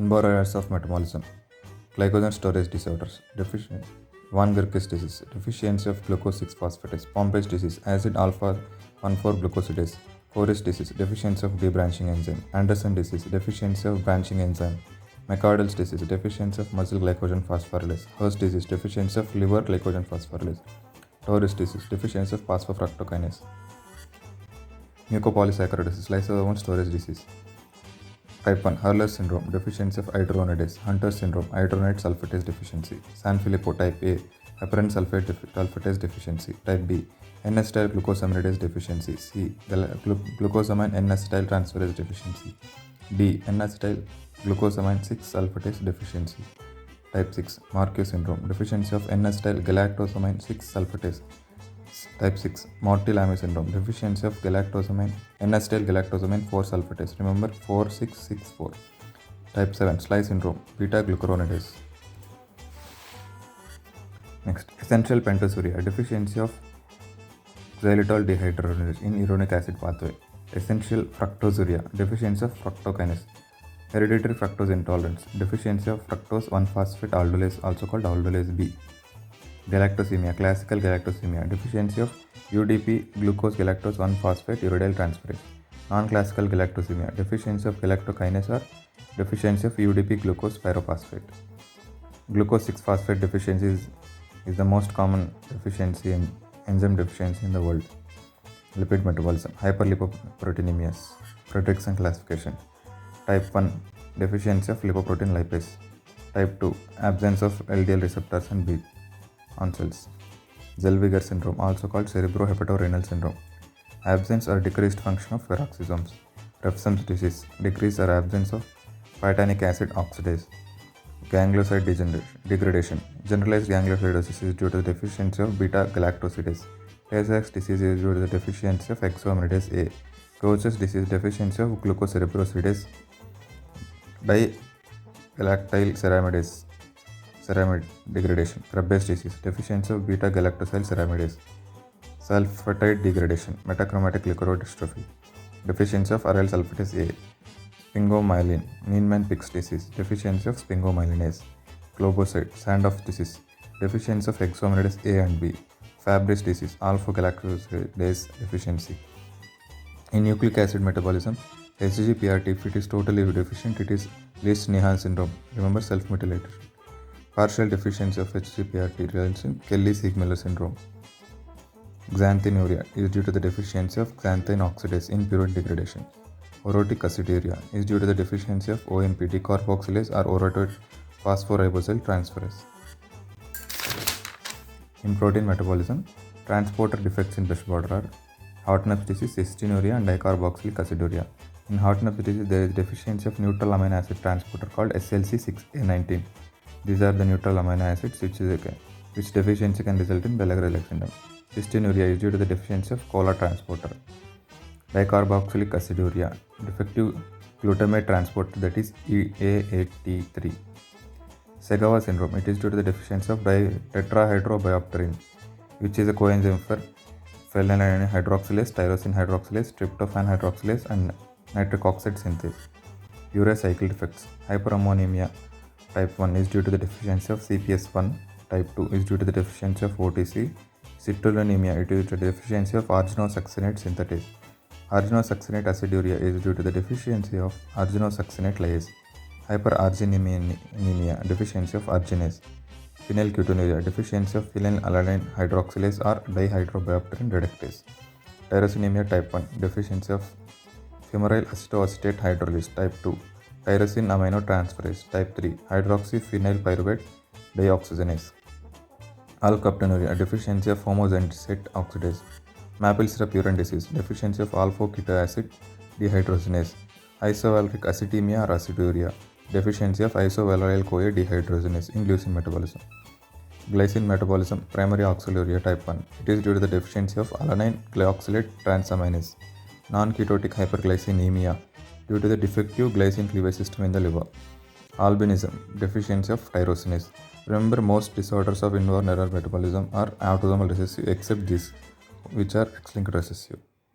Inborers of metabolism, glycogen storage disorders, Van Gerkes disease, deficiency of glucose 6 phosphatase, Pompe's disease, acid alpha 1,4 glucosidase, Forest disease, deficiency of debranching enzyme, Anderson disease, deficiency of branching enzyme, McArdle's disease, deficiency of muscle glycogen phosphorylase, Hurst disease, deficiency of liver glycogen phosphorylase, Torres disease, deficiency of phosphofructokinase, mucopolysaccharidosis, lysosomal storage disease. Type 1 Hurler syndrome, deficiency of iduronidase, Hunter syndrome, iduronate sulfatase deficiency, Sanfilippo type A, heparin sulfatase deficiency, type B, N-acetyl glucosaminidase deficiency, C, glucosamine N-acetyl transferase deficiency, D, N-acetyl glucosamine 6-sulfatase deficiency. Type 6 Marquez syndrome, deficiency of N-acetyl galactosamine 6-sulfatase. Type 6 Morty-Lamy syndrome, deficiency of N-acetyl galactosamine 4-sulfatase. Remember 4664. Type 7 Sly syndrome, beta-glucuronidase. Next, essential pentasuria, deficiency of xylitol dehydrogenase in uronic acid pathway. Essential fructosuria, deficiency of fructokinase. Hereditary fructose intolerance, deficiency of fructose 1-phosphate aldolase, also called aldolase B. Galactosemia, classical galactosemia, deficiency of UDP glucose galactose 1-phosphate uridyl transferase. Non-classical galactosemia, deficiency of galactokinase or deficiency of UDP glucose pyrophosphate. Glucose 6-phosphate deficiency is the most common deficiency in enzyme deficiency in the world. Lipid metabolism, hyperlipoproteinemias, Fredrickson classification. Type 1 deficiency of lipoprotein lipase. Type 2 absence of LDL receptors and B on cells. Zellweger syndrome, also called cerebrohepatorenal syndrome, absence or decreased function of peroxisomes. Refsum's disease, decrease or absence of phytanic acid oxidase. Ganglioside degradation, generalized gangliosidosis is due to the deficiency of beta-galactosidase. Tay-Sachs disease is due to the deficiency of hexoaminidase A. Gaucher's disease, deficiency of glucocerebrosidase digalactyl ceramide degradation. Krabbe's disease, deficiency of beta-galactosyl ceramidase. Sulfatide degradation, metachromatic leukodystrophy, deficiency of aryl sulfatase A. Sphingomyelin, Niemann-Pick's disease, deficiency of sphingomyelinase. Globoside, Sandoff disease, deficiency of hexoaminidase A and B. Fabry's disease, alpha-galactosidase deficiency. In nucleic acid metabolism, HGPRT, if it is totally deficient, it is Lesch-Nyhan syndrome. Remember self-mutilation. Partial deficiency of HGPRT results in Kelly-Siegmüller syndrome. Xanthinuria is due to the deficiency of xanthine oxidase in pyruvate degradation. Orotic aciduria is due to the deficiency of OMP decarboxylase or orotate phosphoribosyl transferase. In protein metabolism, transporter defects in brush border are Hartnupp's disease, cystinuria, and dicarboxylic aciduria. In Hartnupp's disease, there is deficiency of neutral amino acid transporter called SLC6A19. These are the neutral amino acids which deficiency can result in Bellagre syndrome. Cystinuria is due to the deficiency of CoLA transporter. Dicarboxylic aciduria, defective glutamate transporter, that is EA8T3. Segawa syndrome, it is due to the deficiency of tetrahydrobiopterin, which is a coenzyme for phenylalanine hydroxylase, tyrosine hydroxylase, tryptophan hydroxylase, and nitric oxide synthase. Urea cycle defects. Hyperammonemia type 1 is due to the deficiency of CPS1. Type 2 is due to the deficiency of OTC. Citrullinemia, it is due to the deficiency of arginosuccinate synthetase. Arginosuccinate aciduria is due to the deficiency of arginosuccinate lyase. Hyperarginemia, deficiency of arginase. Phenylketonuria, deficiency of phenylalanine hydroxylase or dihydrobiopterin reductase. Tyrosinemia type 1, deficiency of fumaryl acetoacetate hydrolase. Type 2, tyrosine aminotransferase. Type 3, hydroxyphenylpyruvate dioxygenase. Alkaptonuria, deficiency of homozygosate oxidase. Maple syrup urine disease, deficiency of alpha-ketoacid dehydrogenase. Isovaleric acidemia or aciduria, deficiency of isovalyl-CoA dehydrogenase in glycine metabolism. Glycine metabolism, primary oxaluria type 1, it is due to the deficiency of alanine glyoxylate transaminase. Non-ketotic hyperglycemia, due to the defective glycine cleavage system in the liver. Albinism, deficiency of tyrosinase. Remember, most disorders of inborn error metabolism are autosomal recessive except these, which are X-linked recessive.